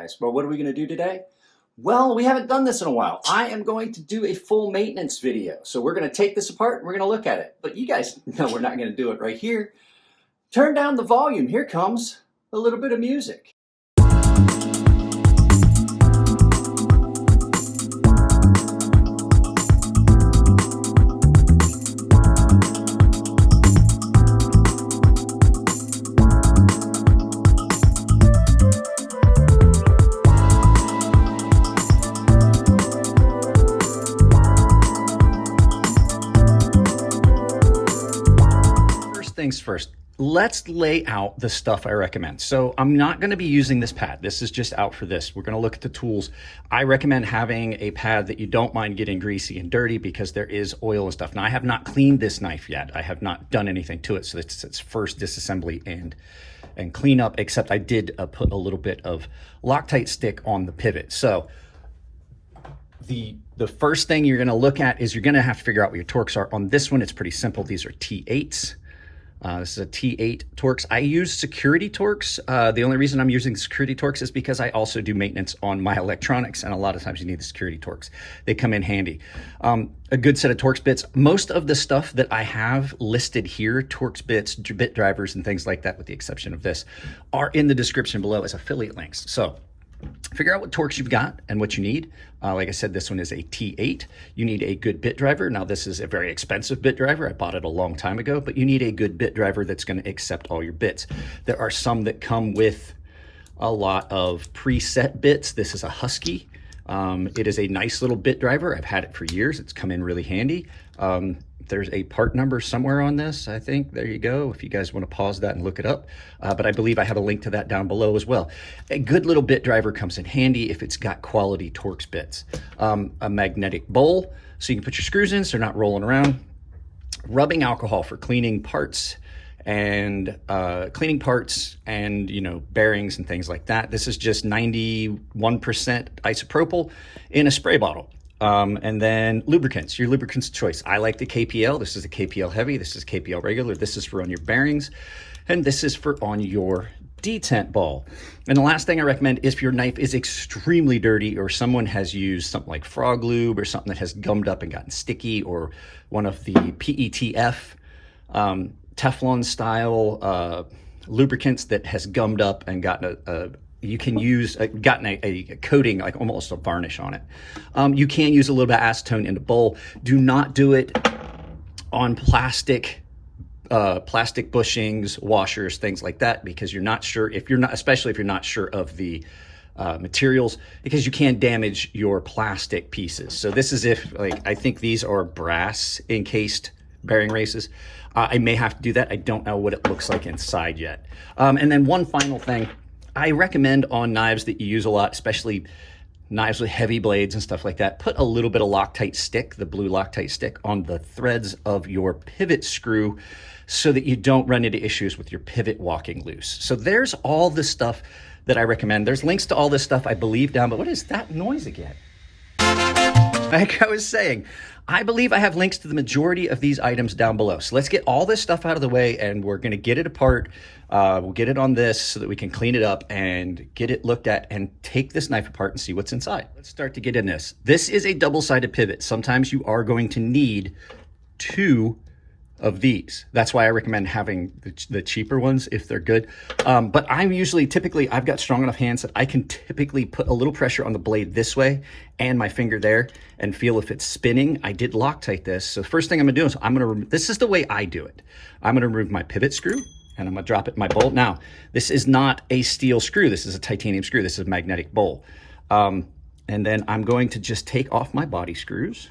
guys. But what are we going to do today? Well, we haven't done this in a while. I am going to do a full maintenance video. So we're going to take this apart and we're going to look at it. But you guys know we're not going to do it right here. Turn down the volume. Here comes a little bit of music. Things first, let's lay out the stuff I recommend. So I'm not going to be using this pad. This is just out for this. We're going to look at the tools. I recommend having a pad that you don't mind getting greasy and dirty because there is oil and stuff. Now I have not cleaned this knife yet. I have not done anything to it. So it's its first disassembly and cleanup, except I did put a little bit of Loctite stick on the pivot. So the first thing you're going to look at is you're going to have to figure out what your torques are. On this one, it's pretty simple. These are T8s. This is a T8 Torx. I use security Torx. The only reason I'm using security Torx is because I also do maintenance on my electronics, and a lot of times you need the security Torx. They come in handy. A good set of Torx bits. Most of the stuff that I have listed here, Torx bits, bit drivers, and things like that, with the exception of this, are in the description below as affiliate links. So figure out what Torx you've got and what you need. Like I said, this one is a T8. You need a good bit driver. Now, this is a very expensive bit driver. I bought it a long time ago, but you need a good bit driver that's going to accept all your bits. There are some that come with a lot of preset bits. This is a Husky. It is a nice little bit driver. I've had it for years. It's come in really handy. There's a part number somewhere on this, I think. There you go, if you guys want to pause that and look it up. But I believe I have a link to that down below as well. A good little bit driver comes in handy if it's got quality Torx bits. A magnetic bowl, so you can put your screws in so they're not rolling around. Rubbing alcohol for cleaning parts and you know, bearings and things like that. This is just 91% isopropyl in a spray bottle. And then lubricants, your lubricants of choice. I like the KPL. This is a KPL heavy. This is KPL regular. This is for on your bearings. And this is for on your detent ball. And the last thing I recommend is if your knife is extremely dirty or someone has used something like frog lube or something that has gummed up and gotten sticky, or one of the PETF, Teflon style lubricants that has gummed up and gotten you can use gotten a coating, like almost a varnish on it. You can use a little bit of acetone in the bowl. Do not do it on plastic bushings, washers, things like that, because you're not sure, especially if you're not sure of the materials, because you can damage your plastic pieces. So this is if, like, I think these are brass encased bearing races. I may have to do that. I don't know what it looks like inside yet. And then one final thing, I recommend on knives that you use a lot, especially knives with heavy blades and stuff like that, put a little bit of Loctite stick, the blue Loctite stick, on the threads of your pivot screw so that you don't run into issues with your pivot walking loose. So there's all the stuff that I recommend. There's links to all this stuff, I believe, down, but what is that noise again? Like I was saying, I believe I have links to the majority of these items down below. So let's get all this stuff out of the way, and we're going to get it apart. We'll get it on this so that we can clean it up and get it looked at and take this knife apart and see what's inside. Let's start to get in this. This is a double-sided pivot. Sometimes you are going to need two of these. That's why I recommend having the cheaper ones if they're good. But I'm typically, I've got strong enough hands that I can typically put a little pressure on the blade this way and my finger there and feel if it's spinning. I did Loctite this. So the first thing I'm gonna do is this is the way I do it. I'm gonna remove my pivot screw and I'm gonna drop it in my bowl. Now, this is not a steel screw. This is a titanium screw. This is a magnetic bowl. And then I'm going to just take off my body screws.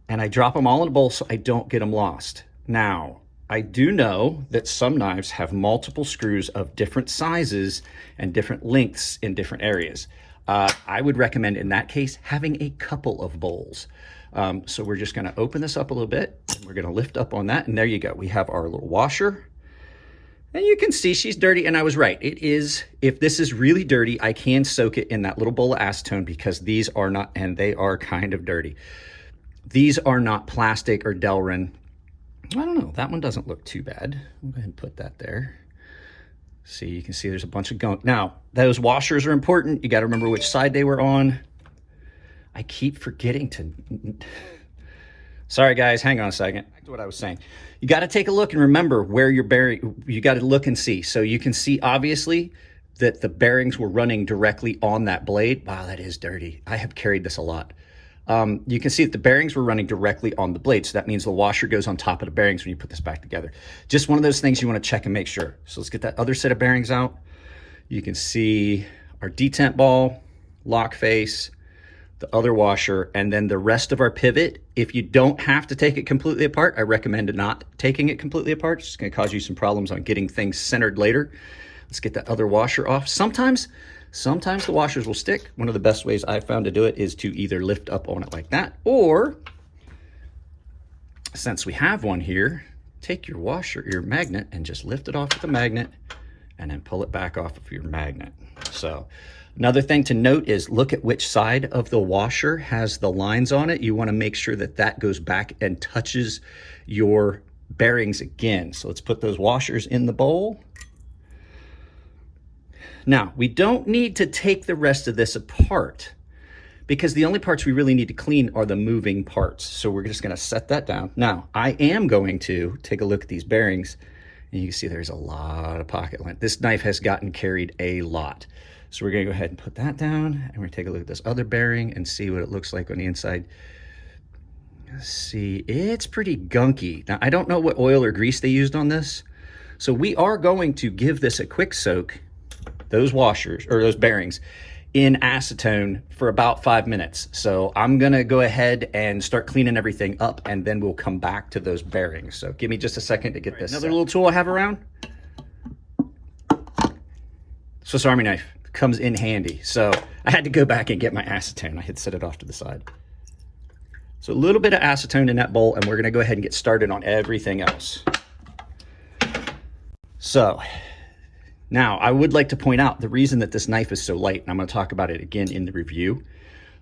And I drop them all in a bowl so I don't get them lost. Now, I do know that some knives have multiple screws of different sizes and different lengths in different areas. I would recommend, in that case, having a couple of bowls. So we're just gonna open this up a little bit, and we're gonna lift up on that, and there you go. We have our little washer. And you can see she's dirty, and I was right. It is, if this is really dirty, I can soak it in that little bowl of acetone, because these are not, and they are kind of dirty. These are not plastic or Delrin. I don't know, that one doesn't look too bad. I'll go ahead and put that there. See, you can see there's a bunch of gunk. Now, those washers are important. You got to remember which side they were on. I keep forgetting to... Sorry, guys, hang on a second. Back to what I was saying. You got to take a look and remember where your bearing... You got to look and see. So you can see, obviously, that the bearings were running directly on that blade. Wow, that is dirty. I have carried this a lot. You can see that the bearings were running directly on the blade. So that means the washer goes on top of the bearings when you put this back together. Just one of those things you want to check and make sure. So let's get that other set of bearings out. You can see our detent ball, lock face, the other washer, and then the rest of our pivot. If you don't have to take it completely apart, I recommend not taking it completely apart. It's going to cause you some problems on getting things centered later. Let's get that other washer off. Sometimes the washers will stick. One of the best ways I've found to do it is to either lift up on it like that, or since we have one here, take your washer, your magnet, and just lift it off with the magnet and then pull it back off of your magnet. So another thing to note is look at which side of the washer has the lines on it. You want to make sure that that goes back and touches your bearings again. So let's put those washers in the bowl. Now, we don't need to take the rest of this apart because the only parts we really need to clean are the moving parts. So we're just going to set that down. Now, I am going to take a look at these bearings, and you can see there's a lot of pocket length. This knife has gotten carried a lot. So we're going to go ahead and put that down, and we're going to take a look at this other bearing and see what it looks like on the inside. Let's see, it's pretty gunky. Now, I don't know what oil or grease they used on this. So we are going to give this a quick soak, those washers or those bearings, in acetone for about 5 minutes. So I'm gonna go ahead and start cleaning everything up, and then we'll come back to those bearings. So give me just a second to get this. Another little tool I have around, Swiss Army knife, comes in handy. So I had to go back and get my acetone. I had set it off to the side. So a little bit of acetone in that bowl, and we're gonna go ahead and get started on everything else. So now, I would like to point out the reason that this knife is so light, and I'm going to talk about it again in the review.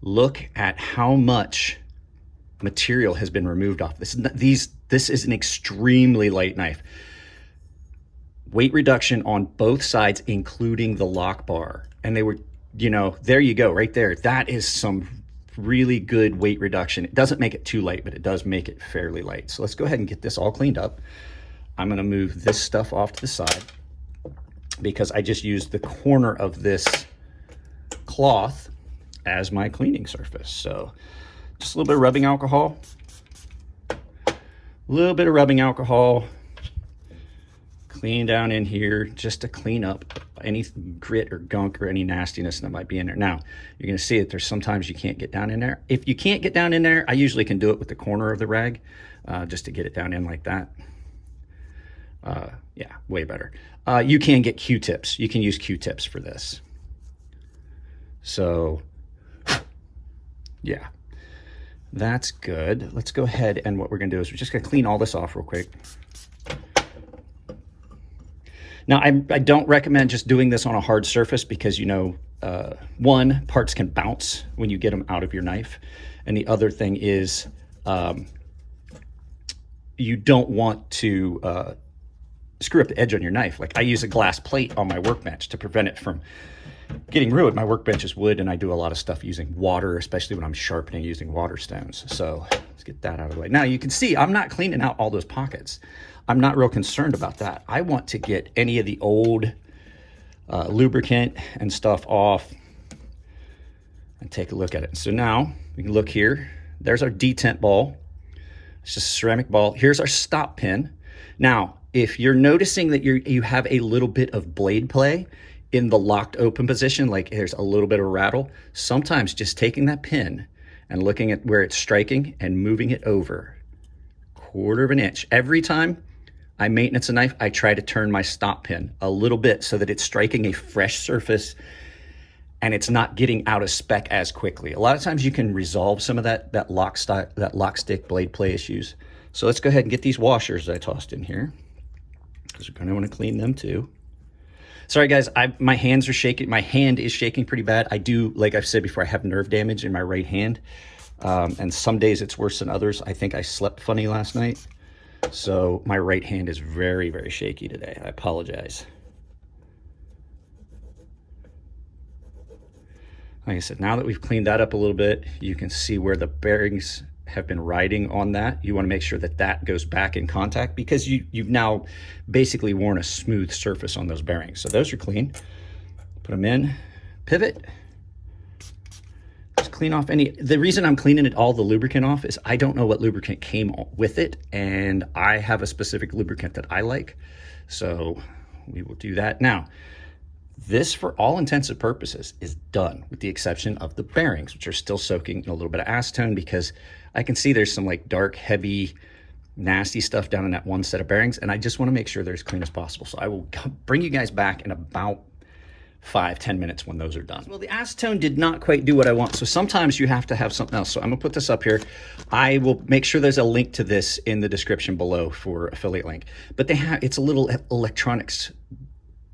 Look at how much material has been removed off this. This is an extremely light knife. Weight reduction on both sides, including the lock bar. And they were, you know, there you go, right there. That is some really good weight reduction. It doesn't make it too light, but it does make it fairly light. So let's go ahead and get this all cleaned up. I'm going to move this stuff off to the side, because I just used the corner of this cloth as my cleaning surface. So just a little bit of rubbing alcohol, clean down in here just to clean up any grit or gunk or any nastiness that might be in there. Now, you're gonna see that there's sometimes you can't get down in there. If you can't get down in there, I usually can do it with the corner of the rag, just to get it down in like that. Yeah, way better. You can get Q-tips. You can use Q-tips for this. So, yeah, that's good. Let's go ahead, and what we're gonna do is we're just gonna clean all this off real quick. Now, I don't recommend just doing this on a hard surface because, you know, one, parts can bounce when you get them out of your knife. And the other thing is you don't want to screw up the edge on your knife. Like I use a glass plate on my workbench to prevent it from getting ruined. My workbench is wood, and I do a lot of stuff using water, especially when I'm sharpening using water stones. So let's get that out of the way. Now you can see I'm not cleaning out all those pockets. I'm not real concerned about that. I want to get any of the old lubricant and stuff off and take a look at it. So now we can look here. There's our detent ball. It's just a ceramic ball. Here's our stop pin. Now, if you're noticing that you have a little bit of blade play in the locked open position, like there's a little bit of rattle, sometimes just taking that pin and looking at where it's striking and moving it over 1/4 of an inch. Every time I maintenance a knife, I try to turn my stop pin a little bit so that it's striking a fresh surface and it's not getting out of spec as quickly. A lot of times you can resolve some of that lock stick blade play issues. So let's go ahead and get these washers that I tossed in here, because we're going to want to clean them too. Sorry guys, my hands are shaking. My hand is shaking pretty bad. I do, like I've said before, I have nerve damage in my right hand. And some days it's worse than others. I think I slept funny last night. So my right hand is very, very shaky today. I apologize. Like I said, now that we've cleaned that up a little bit, you can see where the bearings have been riding on that. You want to make sure that that goes back in contact because you've now basically worn a smooth surface on those bearings. So those are clean. Put them in, pivot. Just clean off any, the reason I'm cleaning all the lubricant off is I don't know what lubricant came with it, and I have a specific lubricant that I like. So we will do that. Now, this, for all intents and purposes, is done with the exception of the bearings, which are still soaking in a little bit of acetone because I can see there's some like dark, heavy, nasty stuff down in that one set of bearings, and I just want to make sure they're as clean as possible. So I will bring you guys back in about 5-10 minutes when those are done. Well, the acetone did not quite do what I want, so sometimes you have to have something else. So I'm gonna put this up here. I will make sure there's a link to this in the description below for affiliate link. But they have, it's a little electronics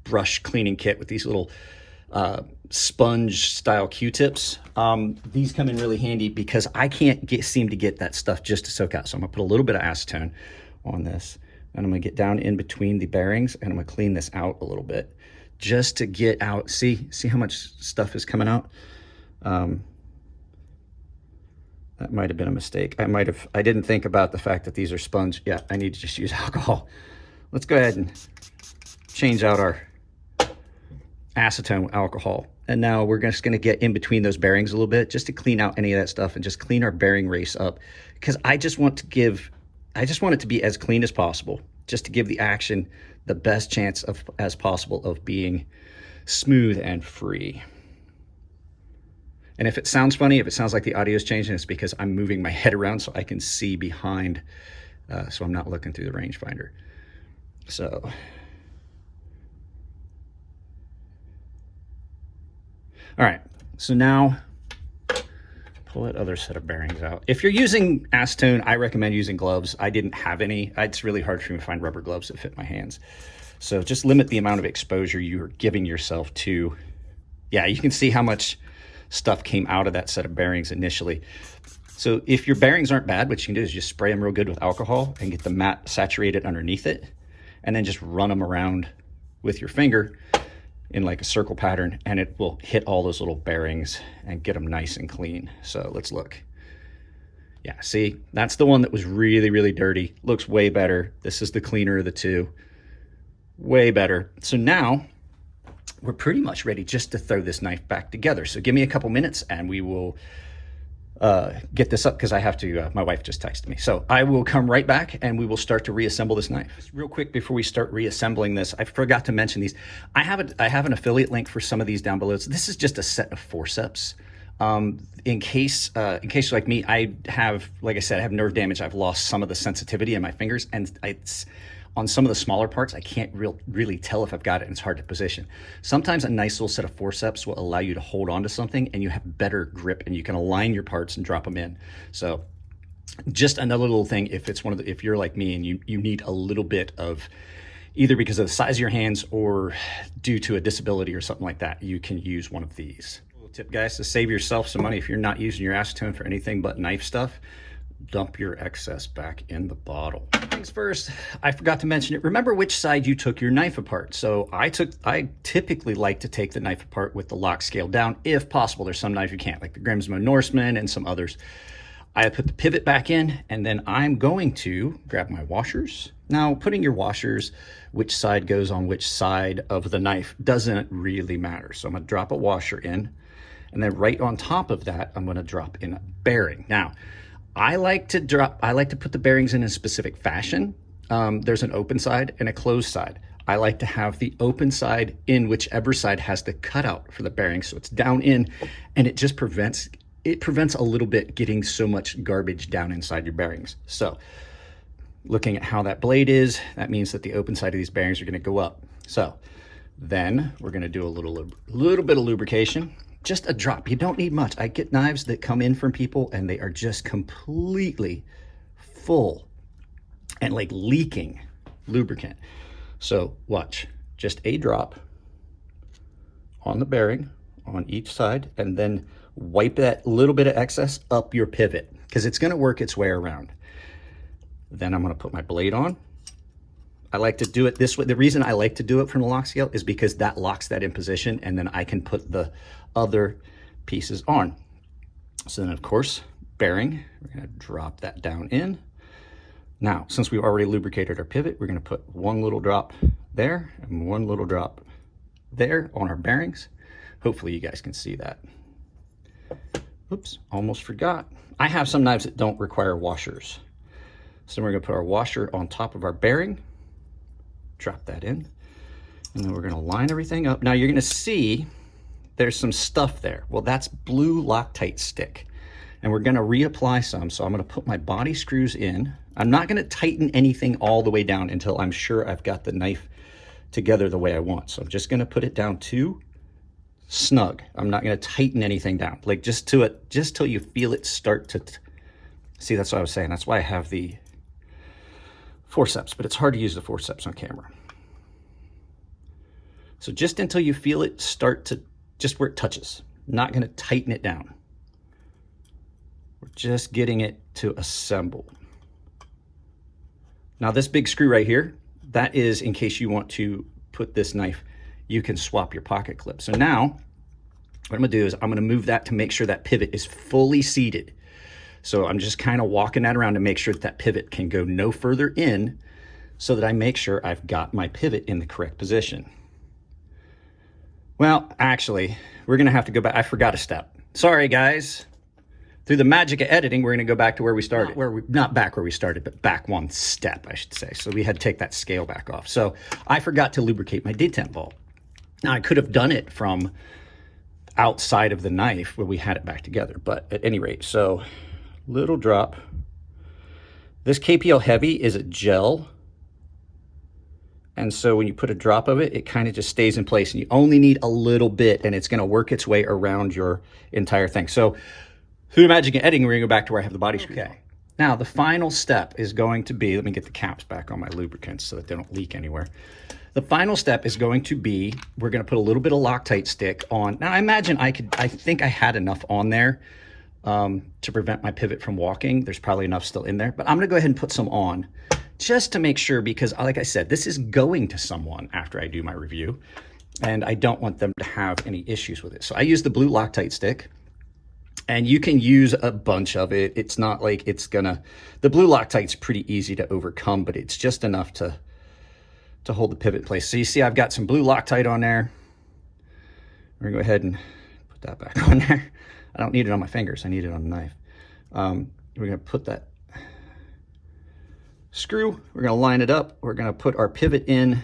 brush cleaning kit with these little sponge style Q-tips. These come in really handy because I can't seem to get that stuff just to soak out. So I'm gonna put a little bit of acetone on this, and I'm gonna get down in between the bearings, and I'm gonna clean this out a little bit just to get out. See how much stuff is coming out? That might have been a mistake. I didn't think about the fact that these are sponge. Yeah, I need to just use alcohol. Let's go ahead and change out our acetone with alcohol. And now we're just gonna get in between those bearings a little bit just to clean out any of that stuff and just clean our bearing race up. Because I just want it to be as clean as possible, just to give the action the best chance as possible of being smooth and free. And if it sounds funny, if it sounds like the audio is changing, it's because I'm moving my head around so I can see behind, so I'm not looking through the rangefinder. So, all right, so now pull that other set of bearings out. If you're using acetone, I recommend using gloves. I didn't have any. It's really hard for me to find rubber gloves that fit my hands. So just limit the amount of exposure you're giving yourself to. Yeah, you can see how much stuff came out of that set of bearings initially. So if your bearings aren't bad, what you can do is just spray them real good with alcohol and get the mat saturated underneath it, and then just run them around with your finger in like a circle pattern, and it will hit all those little bearings and get them nice and clean. So let's look. Yeah, see, that's the one that was really, really dirty. Looks way better. This is the cleaner of the two. Way better. So now we're pretty much ready just to throw this knife back together. So give me a couple minutes and we will get this up because I have to, my wife just texted me. So I will come right back and we will start to reassemble this knife. Just real quick before we start reassembling this, I forgot to mention these. I have an affiliate link for some of these down below. So this is just a set of forceps. In case you're like me, I have, like I said, I have nerve damage. I've lost some of the sensitivity in my fingers, and it's on some of the smaller parts, I can't really tell if I've got it, and it's hard to position. Sometimes a nice little set of forceps will allow you to hold on to something and you have better grip and you can align your parts and drop them in. So just another little thing, if you're like me and you need a little bit of, either because of the size of your hands or due to a disability or something like that, you can use one of these. A little tip, guys, to save yourself some money, if you're not using your acetone for anything but knife stuff, dump your excess back in the bottle. Things first, I forgot to mention it. Remember which side you took your knife apart. So I typically like to take the knife apart with the lock scale down if possible. There's some knives you can't, like the Grimsmo Norseman and some others. I put the pivot back in, and then I'm going to grab my washers. Now, putting your washers, which side goes on which side of the knife, doesn't really matter. So I'm gonna drop a washer in, and then right on top of that, I'm gonna drop in a bearing. Now, I like to put the bearings in a specific fashion. There's an open side and a closed side. I like to have the open side in whichever side has the cutout for the bearing. So it's down in, and it just prevents a little bit getting so much garbage down inside your bearings. So looking at how that blade is, that means that the open side of these bearings are gonna go up. So then we're gonna do a little bit of lubrication. Just a drop, you don't need much. I get knives that come in from people and they are just completely full and like leaking lubricant. So watch, just a drop on the bearing on each side, and then wipe that little bit of excess up your pivot because it's gonna work its way around. Then I'm gonna put my blade on. I like to do it this way. The reason I like to do it from the lock scale is because that locks that in position, and then I can put the other pieces on. So then of course, bearing, we're gonna drop that down in. Now, since we've already lubricated our pivot, we're gonna put one little drop there and one little drop there on our bearings. Hopefully you guys can see that. Oops, almost forgot. I have some knives that don't require washers. So we're gonna put our washer on top of our bearing, drop that in, and then we're gonna line everything up. Now you're gonna see there's some stuff there. Well, that's blue Loctite stick. And we're gonna reapply some. So I'm gonna put my body screws in. I'm not gonna tighten anything all the way down until I'm sure I've got the knife together the way I want. So I'm just gonna put it down to snug. I'm not gonna tighten anything down. Like just till you feel it start to, see, that's what I was saying. That's why I have the forceps, but it's hard to use the forceps on camera. So just until you feel it start to, just where it touches, not gonna tighten it down. We're just getting it to assemble. Now this big screw right here, that is in case you want to put this knife, you can swap your pocket clip. So now what I'm gonna do is I'm gonna move that to make sure that pivot is fully seated. So I'm just kind of walking that around to make sure that that pivot can go no further in so that I make sure I've got my pivot in the correct position. Well, actually, we're gonna have to go back. I forgot a step. Sorry, guys. Through the magic of editing, we're gonna go back to where we started. Not back where we started, but back one step, I should say. So we had to take that scale back off. So I forgot to lubricate my detent bolt. Now I could have done it from outside of the knife where we had it back together, but at any rate, so little drop. This KPL Heavy is a gel. And so when you put a drop of it, it kind of just stays in place and you only need a little bit and it's gonna work its way around your entire thing. So through the magic of editing, we're gonna go back to where I have the body screw. Okay. Now the final step is going to be, let me get the caps back on my lubricants so that they don't leak anywhere. The final step is going to be, we're gonna put a little bit of Loctite stick on. Now I imagine I think I had enough on there to prevent my pivot from walking. There's probably enough still in there, but I'm gonna go ahead and put some on just to make sure, because like I said, this is going to someone after I do my review and I don't want them to have any issues with it. So I use the blue Loctite stick. And you can use a bunch of it. It's not like it's gonna, the blue Loctite's pretty easy to overcome, but it's just enough to hold the pivot in place. So you see I've got some blue Loctite on there. We're gonna go ahead and put that back on there. I don't need it on my fingers, I need it on the knife. We're gonna put that screw, we're gonna line it up, we're gonna put our pivot in,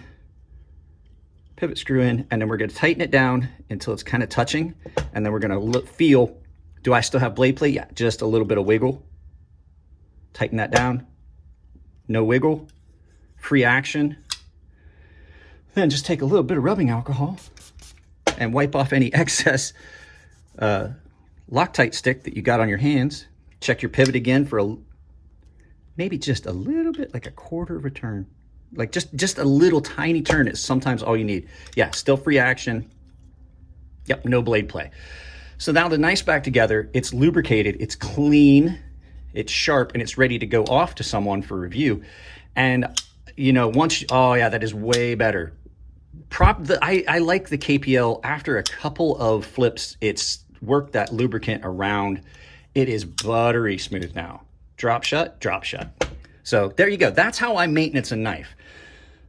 pivot screw in, and then we're gonna tighten it down until it's kind of touching, and then we're gonna feel, do I still have blade play? Yeah, just a little bit of wiggle. Tighten that down. No wiggle. Free action. Then just take a little bit of rubbing alcohol and wipe off any excess Loctite stick that you got on your hands. Check your pivot again for maybe just a little bit, like a quarter of a turn. Like just a little tiny turn is sometimes all you need. Yeah, still free action. Yep, no blade play. So now the knife's back together, it's lubricated, it's clean, it's sharp, and it's ready to go off to someone for review. And you know, once, oh yeah, that is way better. I like the KPL, after a couple of flips, it's worked that lubricant around. It is buttery smooth now. Drop shut, drop shut. So there you go, that's how I maintenance a knife.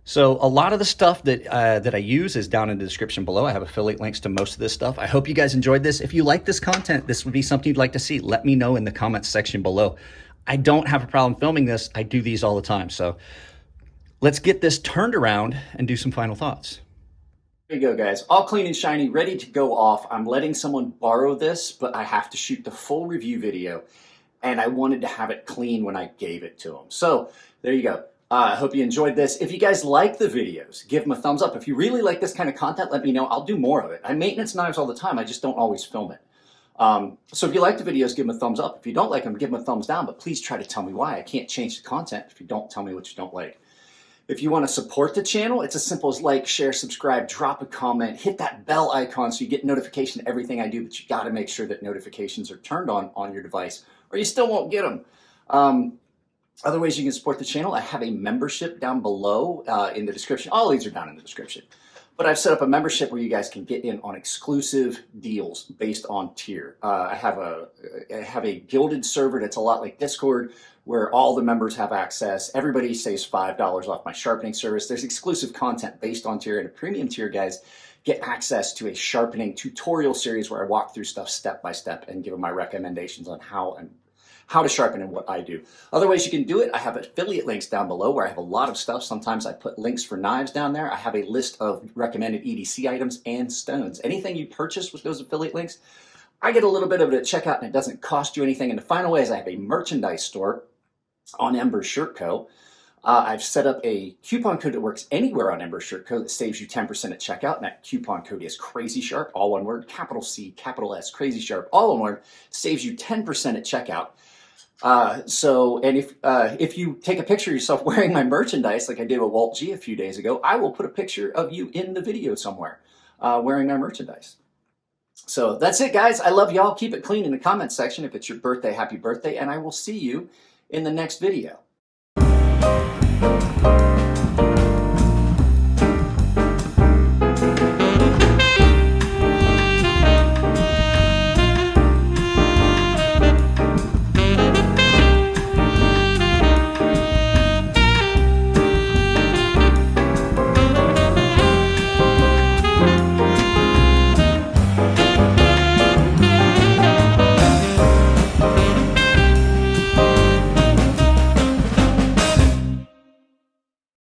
So a lot of the stuff that I use is down in the description below. I have affiliate links to most of this stuff. I hope you guys enjoyed this. If you like this content, this would be something you'd like to see, let me know in the comments section below. I don't have a problem filming this. I do these all the time. So let's get this turned around and do some final thoughts. There you go, guys. All clean and shiny, ready to go off. I'm letting someone borrow this, but I have to shoot the full review video, and I wanted to have it clean when I gave it to them. So there you go. I hope you enjoyed this. If you guys like the videos, give them a thumbs up. If you really like this kind of content, let me know. I'll do more of it. I maintenance knives all the time. I just don't always film it. So if you like the videos, give them a thumbs up. If you don't like them, give them a thumbs down. But please try to tell me why. I can't change the content if you don't tell me what you don't like. If you want to support the channel, it's as simple as like, share, subscribe, drop a comment, hit that bell icon so you get notification of everything I do, but you got to make sure that notifications are turned on your device or you still won't get them. Other ways you can support the channel, I have a membership down below in the description. All these are down in the description. But I've set up a membership where you guys can get in on exclusive deals based on tier. I have a gilded server that's a lot like Discord, where all the members have access. Everybody saves $5 off my sharpening service. There's exclusive content based on tier, and a premium tier guys get access to a sharpening tutorial series where I walk through stuff step by step and give them my recommendations on how to sharpen and what I do. Other ways you can do it, I have affiliate links down below where I have a lot of stuff. Sometimes I put links for knives down there. I have a list of recommended EDC items and stones. Anything you purchase with those affiliate links, I get a little bit of it at checkout and it doesn't cost you anything. And the final way is I have a merchandise store on Ember Shirt Co. I've set up a coupon code that works anywhere on Ember Shirt Co. that saves you 10% at checkout, and that coupon code is CrazySharp, all one word, capital C, capital S, CrazySharp, all one word, saves you 10% at checkout. If you take a picture of yourself wearing my merchandise, like I did with Walt G a few days ago, I will put a picture of you in the video somewhere wearing my merchandise. So that's it, guys. I love y'all. Keep it clean in the comments section. If it's your birthday, happy birthday, and I will see you in the next video.